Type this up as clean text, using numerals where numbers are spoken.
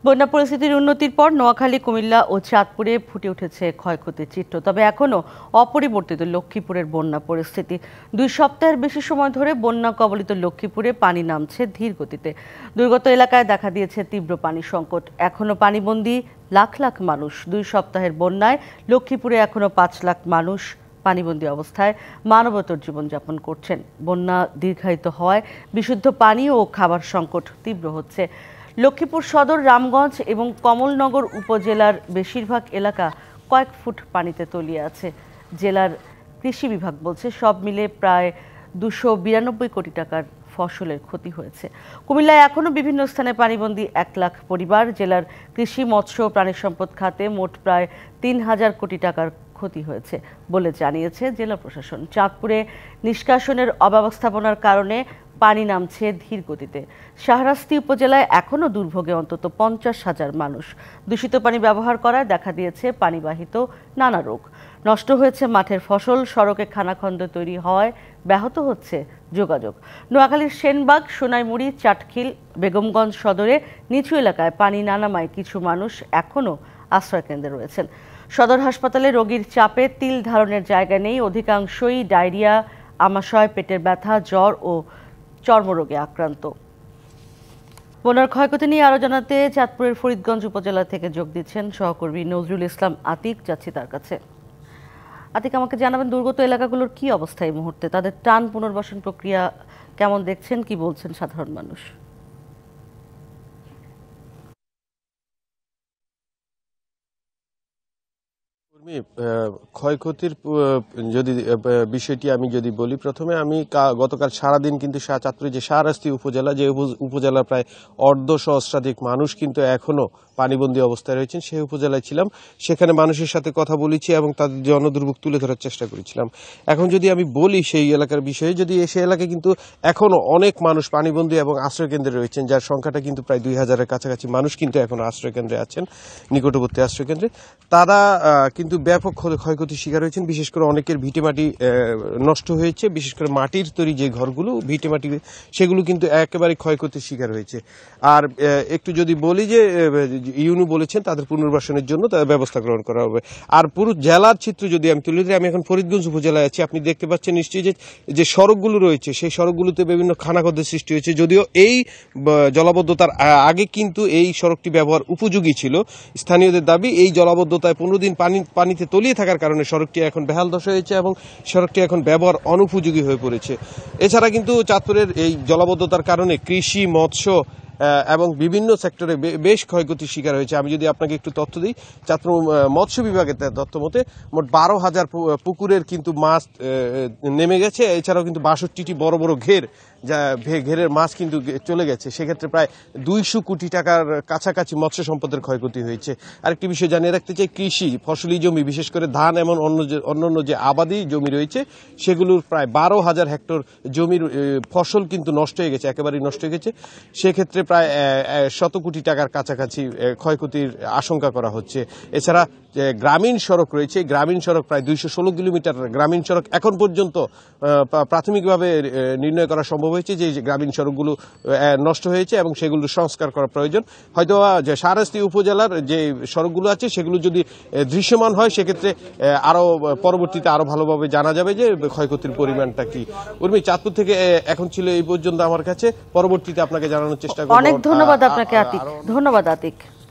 বন্যা পরিস্থিতির উন্নতির পর নোয়াখালী, কুমিল্লা ও চাঁদপুরে ফুটে উঠেছে ক্ষয়ক্ষতির চিত্র। তবে এখনও অপরিবর্তিত লক্ষ্মীপুরের বন্যা পরিস্থিতি। 2 সপ্তাহের বেশি সময় ধরে বন্যা কবলিত লক্ষ্মীপুরে পানি নামছে ধীর গতিতে। দুর্গত এলাকায় দেখা দিয়েছে তীব্র পানি সংকট। এখনও পানিবন্দী লাখ লাখ মানুষ। 2 সপ্তাহের বন্যায় লক্ষ্মীপুরে এখনও 5 লাখ মানুষ পানিবন্দী অবস্থায় মানবতর জীবনযাপন করছেন। বন্যা দীর্ঘায়িত হওয়ায় বিশুদ্ধ পানি ও খাবার সংকট তীব্র হচ্ছে। লক্ষ্মীপুর সদর, রামগঞ্জ এবং কমলনগর উপজেলার বেশিরভাগ এলাকা কয়েক ফুট পানিতে তলিয়ে আছে। জেলার কৃষি বিভাগ বলছে সব মিলে প্রায় 292 কোটি টাকার ফসলের ক্ষতি হয়েছে। কুমিল্লায় এখনও বিভিন্ন স্থানে পানিবন্দী 1 লাখ পরিবার। জেলার কৃষি, মৎস্য ও প্রাণী সম্পদ খাতে মোট প্রায় 3000 কোটি টাকার ক্ষতি হয়েছে বলে জানিয়েছে জেলা প্রশাসন। চাঁদপুরে নিষ্কাশনের অব্যবস্থাপনার কারণে পানি নামছে ধীর গতিতে। শাহরাস্তি উপজেলায় এখনও দুর্ভোগে অন্তত 50,000 মানুষ। দূষিত পানি ব্যবহার করায় দেখা দিয়েছে পানিবাহিত নানা রোগ। নষ্ট হয়েছে মাঠের ফসল, সড়কে খানাখন্দ তৈরি হওয়ায় ব্যাহত হচ্ছে যোগাযোগ। নোয়াখালীর সেনবাগ, সোনাইমুড়ি, চাটখিল, বেগমগঞ্জ সদরে নিচু এলাকায় পানি না নামায় কিছু মানুষ এখনও আশ্রয়কেন্দ্রে রয়েছেন। সদর হাসপাতালে রোগীর চাপে তিল ধারণের জায়গা নেই। অধিকাংশই ডায়রিয়া, আমাশয়, পেটের ব্যথা, জ্বর ও চর্মরোগে আক্রান্ত। বন্যার ক্ষয়ক্ষতি নিয়ে আরো জানাতে চাঁদপুরের ফরিদগঞ্জ উপজেলা থেকে যোগ দিচ্ছেন সহকর্মী নজরুল ইসলাম আতিক। যাচ্ছি তার কাছে। আতিক, আমাকে জানাবেন দুর্গত এলাকাগুলোর কি অবস্থা এই মুহূর্তে? তাদের ত্রাণ পুনর্বাসন প্রক্রিয়া কেমন দেখছেন? কি বলছেন সাধারণ মানুষ? ক্ষয়ক্ষতির যদি বিষয়টি আমি যদি বলি, প্রথমে আমি গতকাল সারাদিন কিন্তু চাঁদপুরের যে শাহরাস্তি উপজেলা, যে উপজেলার প্রায় অর্ধ সহস্রাধিক মানুষ কিন্তু এখনো পানিবন্দী অবস্থায় রয়েছেন, সেই উপজেলায় ছিলাম। সেখানে মানুষের সাথে কথা বলেছি এবং তাদের জনদুর্ভোগ তুলে ধরার চেষ্টা করেছিলাম। এখন যদি আমি বলি সেই এলাকার বিষয়ে, যদি সেই এলাকায় কিন্তু এখনো অনেক মানুষ পানিবন্দী এবং আশ্রয়কেন্দ্রে রয়েছেন, যার সংখ্যাটা কিন্তু প্রায় 2000-এর কাছাকাছি মানুষ কিন্তু এখন আশ্রয়কেন্দ্রে আছেন, নিকটবর্তী আশ্রয়কেন্দ্রে। তারা কিন্তু ব্যাপক ক্ষয়ক্ষতির শিকার হয়েছেন। বিশেষ করে অনেকের ভিটেমাটি নষ্ট হয়েছে, বিশেষ করে মাটির তৈরি যে ঘরগুলো, ভিটেমাটি, সেগুলো কিন্তু একেবারে ক্ষয়ক্ষতির শিকার হয়েছে। আর একটু যদি বলি যে ইউনু বলেছেন তাদের পুনর্বাসনের জন্য তাদের ব্যবস্থা গ্রহণ করা হবে। আর পুরো জেলার চিত্র যদি আমি তুলে ধরি, আমি এখন ফরিদগঞ্জ উপজেলায় আছি। আপনি দেখতে পাচ্ছেন নিশ্চয়ই যে সড়কগুলো রয়েছে, সেই সড়কগুলোতে বিভিন্ন খানাখন্দের সৃষ্টি হয়েছে। যদিও এই জলাবদ্ধতার আগে কিন্তু এই সড়কটি ব্যবহার উপযোগী ছিল। স্থানীয়দের দাবি এই জলাবদ্ধতায় 15 দিন পানিতে তলিয়ে থাকার কারণে সড়কটি এখন বেহাল দশা হয়েছে এবং সড়কটি এখন ব্যবহার অনুপযোগী হয়ে পড়েছে। এছাড়া কিন্তু চাঁদপুরের এই জলাবদ্ধতার কারণে কৃষি, মৎস্য এবং বিভিন্ন সেক্টরে বেশ ক্ষয়ক্ষতির শিকার হয়েছে। আমি যদি আপনাকে একটু তথ্য দিই, চাঁদপুর মৎস্য বিভাগের তথ্য মতে মোট 12,000 পুকুরের কিন্তু মাছ নেমে গেছে। এছাড়াও কিন্তু 62টি বড় বড় ঘেরের মাছ কিন্তু চলে গেছে। সেক্ষেত্রে প্রায় 200 কোটি টাকার কাছাকাছি মৎস্য সম্পদের ক্ষয়ক্ষতি হয়েছে। আরেকটি বিষয় জানিয়ে রাখতে চাই, কৃষি, ফসলি জমি, বিশেষ করে ধান এবং অন্যান্য যে আবাদি জমি রয়েছে, সেগুলোর প্রায় 12,000 হেক্টর জমির ফসল কিন্তু নষ্ট হয়ে গেছে, একেবারেই নষ্ট হয়ে গেছে। সেক্ষেত্রে প্রায় 100 কোটি টাকার কাছাকাছি ক্ষয়ক্ষতির আশঙ্কা করা হচ্ছে। এছাড়া গ্রামীণ সড়ক রয়েছে, গ্রামীণ সড়ক প্রায় 216 কিলোমিটার গ্রামীণ সড়ক এখন পর্যন্ত প্রাথমিকভাবে নির্ণয় করা সম্ভব হয়েছে যে গ্রামীণ সড়কগুলো নষ্ট হয়েছে এবং সেগুলো সংস্কার করা প্রয়োজন। হয়তো যে শাহরাস্তি উপজেলার যে সড়কগুলো আছে সেগুলো যদি দৃশ্যমান হয়, সেক্ষেত্রে আরো পরবর্তীতে আরো ভালোভাবে জানা যাবে যে ক্ষয়ক্ষতির পরিমাণটা কি। উর্মি, চাঁদপুর থেকে এখন ছিল এই পর্যন্ত আমার কাছে। পরবর্তীতে আপনাকে জানানোর চেষ্টা করব। অনেক ধন্যবাদ আপনাকে আতিক। ধন্যবাদ আতিক।